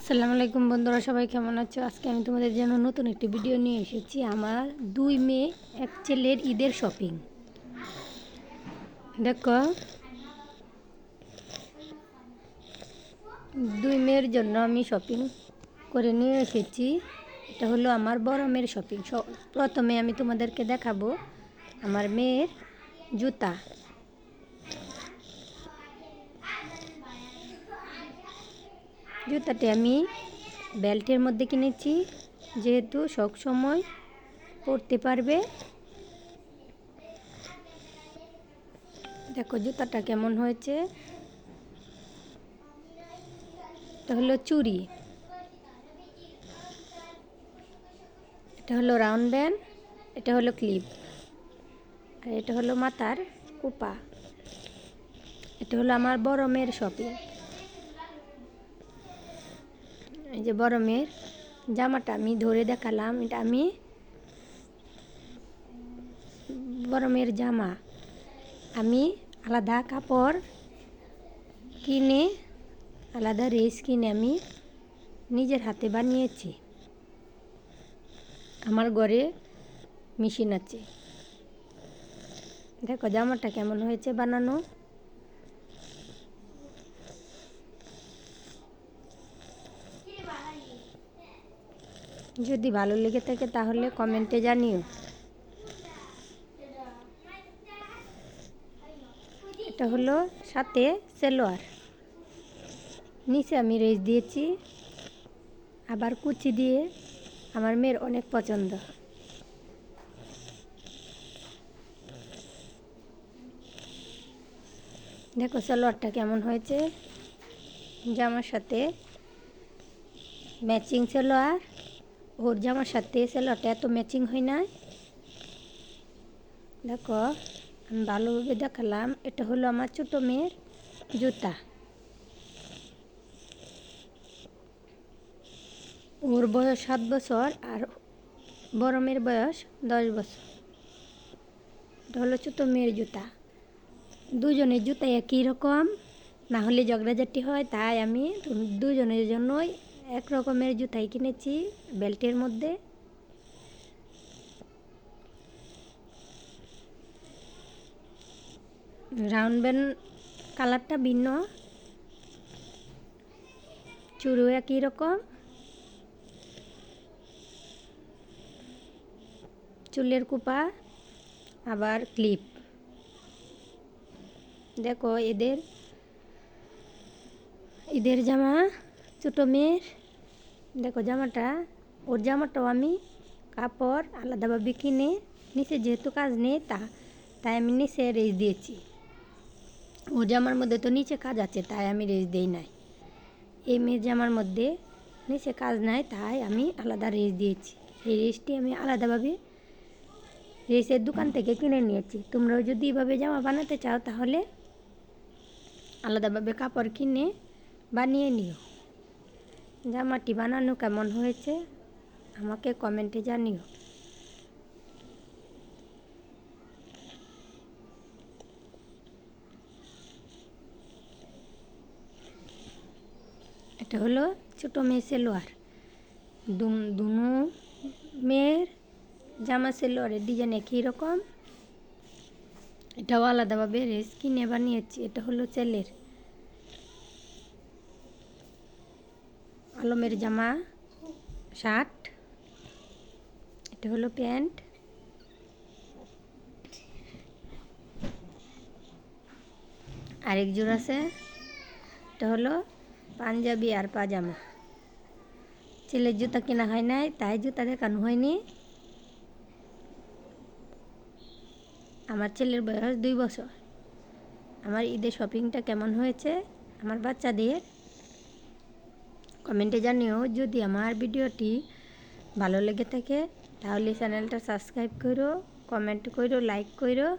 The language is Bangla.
আসসালামু আলাইকুম বন্ধুরা, সবাই কেমন আছো? আজকে আমি তোমাদের জন্য নতুন একটি ভিডিও নিয়ে এসেছি। আমার 2 মেয়ে এক ছেলের ঈদের শপিং। দেখো, 2 মেয়ের জন্য আমি শপিং করে নিয়ে এসেছি। এটা হলো আমার বড় মেয়ের শপিং। প্রথমে আমি তোমাদেরকে দেখাবো আমার মেয়ের জুতা। জুতাটি আমি বেল্টের মধ্যে কিনেছি, যেহেতু সব সময় পরতে পারবে। দেখো জুতাটা কেমন হয়েছে। এটা হলো চুড়ি, এটা হলো রাউন্ড ব্যান্ড, এটা হলো ক্লিপ, আর এটা হলো মাথার কুপা। এটা হলো আমার বড় মেয়ের শপিং। এই যে বড় মেয়ের জামাটা আমি ধরে দেখালাম, এটা আমি বড় মেয়ের জামা আমি আলাদা কাপড় কিনে, আলাদা রেস কিনে আমি নিজের হাতে বানিয়েছি। আমার ঘরে মেশিন আছে। দেখো জামাটা কেমন হয়েছে বানানো। যদি ভালো লেগে থাকে তাহলে কমেন্টে জানিও। এটা হলো সাথে সালোয়ার, নিচে আমি রেস দিয়েছি, আবার কুচি দিয়ে। আমার মেয়ের অনেক পছন্দ। দেখো সালোয়ারটা কেমন হয়েছে, জামার সাথে ম্যাচিং সালোয়ার। ওর জামার সাথে সালোয়ারটা এত ম্যাচিং হয় না। দেখো আমি ভালোভাবে দেখালাম। এটা হলো আমার ছোটো মেয়ের জুতা। ওর বয়স 7 বছর আর বড় মেয়ের বয়স 10 বছর। এটা হলো ছোটো মেয়ের জুতা। দুজনের জুতা একই রকম, না হলে ঝগড়াঝাটি হয়, তাই আমি দুজনের জন্যই এক রকমের জুতাই কিনেছি বেল্টের মধ্যে। রাউন্ড ব্যান্ড কালারটা ভিন্ন, চুড়িও একই রকম, চুলের কুপা আবার ক্লিপ। দেখো ঈদের জামা ছোটো মেয়ের। দেখো জামাটা, ওর জামাটাও আমি কাপড় আলাদাভাবে কিনে, নিচে যেহেতু কাজ নেই তাই আমি নিচে রেস দিয়েছি। ওর জামার মধ্যে তো নিচে কাজ আছে, তাই আমি রেস দিই নাই। এই মেয়ের জামার মধ্যে নিচে কাজ নাই, তাই আমি আলাদা রেস দিয়েছি। এই রেসটি আমি আলাদাভাবে রেসের দোকান থেকে কিনে নিয়েছি। তোমরাও যদি এভাবে জামা বানাতে চাও তাহলে আলাদাভাবে কাপড় কিনে বানিয়ে নিও। জামাটি বানানো কেমন হয়েছে আমাকে কমেন্টে জানিও। এটা হলো ছোটো মেয়ে সালোয়ার। দুনো মেয়ের জামা সালোয়ারের ডিজাইন একই রকম। এটাও আলাদাভাবে রেস কিনে বানিয়েছি। এটা হলো ছেলের আলমের জামা শার্ট, এটা হলো প্যান্ট, আরেক জোড় আছে, এটা হলো পাঞ্জাবি আর পাজামা। ছেলের জুতা কেনা হয় নাই, তাই জুতা দেখানো হয়নি। আমার ছেলের বয়স 2 বছর। আমার ঈদের শপিংটা কেমন হয়েছে আমার বাচ্চাদের কমেন্টে জানিও। যদি আমার ভিডিওটি ভালো লেগে থাকে তাহলে চ্যানেলটা সাবস্ক্রাইব করো, কমেন্ট করো, লাইক করো।